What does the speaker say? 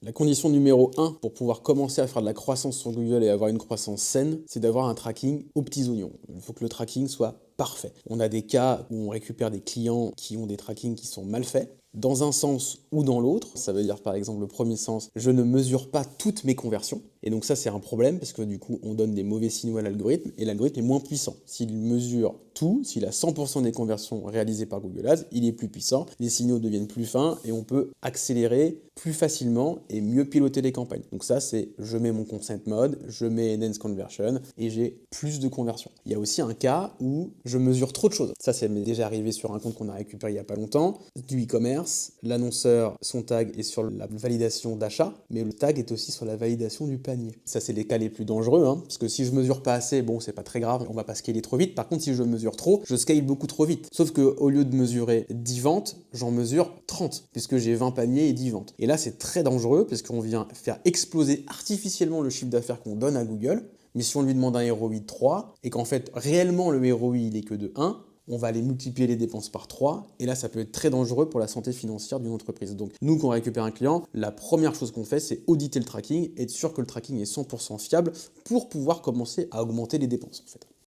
La condition numéro 1 pour pouvoir commencer à faire de la croissance sur Google et avoir une croissance saine, c'est d'avoir un tracking aux petits oignons. Il faut que le tracking soit parfait. On a des cas où on récupère des clients qui ont des trackings qui sont mal faits, dans un sens ou dans l'autre. Ça veut dire par exemple le premier sens, je ne mesure pas toutes mes conversions. Et donc ça c'est un problème parce que du coup on donne des mauvais signaux à l'algorithme et l'algorithme est moins puissant. S'il mesure tout, s'il a 100% des conversions réalisées par Google Ads, il est plus puissant, les signaux deviennent plus fins et on peut accélérer plus facilement et mieux piloter les campagnes. Donc ça c'est je mets mon consent mode, je mets enhance conversion et j'ai plus de conversions. Il y a aussi un cas où je mesure trop de choses. Ça c'est déjà arrivé sur un compte qu'on a récupéré il n'y a pas longtemps, du e-commerce, l'annonceur, son tag est sur la validation d'achat, mais le tag est aussi sur la validation du panier. Ça c'est les cas les plus dangereux, parce que si je mesure pas assez, bon c'est pas très grave, on va pas scaler trop vite. Par contre si je mesure trop, je scale beaucoup trop vite. Sauf que au lieu de mesurer 10 ventes, j'en mesure 30, puisque j'ai 20 paniers et 10 ventes. Et là c'est très dangereux, parce qu'on vient faire exploser artificiellement le chiffre d'affaires qu'on donne à Google, mais si on lui demande un ROI de 3, et qu'en fait réellement le ROI il est que de 1, on va aller multiplier les dépenses par 3, et là ça peut être très dangereux pour la santé financière d'une entreprise. Donc nous, quand on récupère un client, la première chose qu'on fait, c'est auditer le tracking, être sûr que le tracking est 100% fiable pour pouvoir commencer à augmenter les dépenses en fait.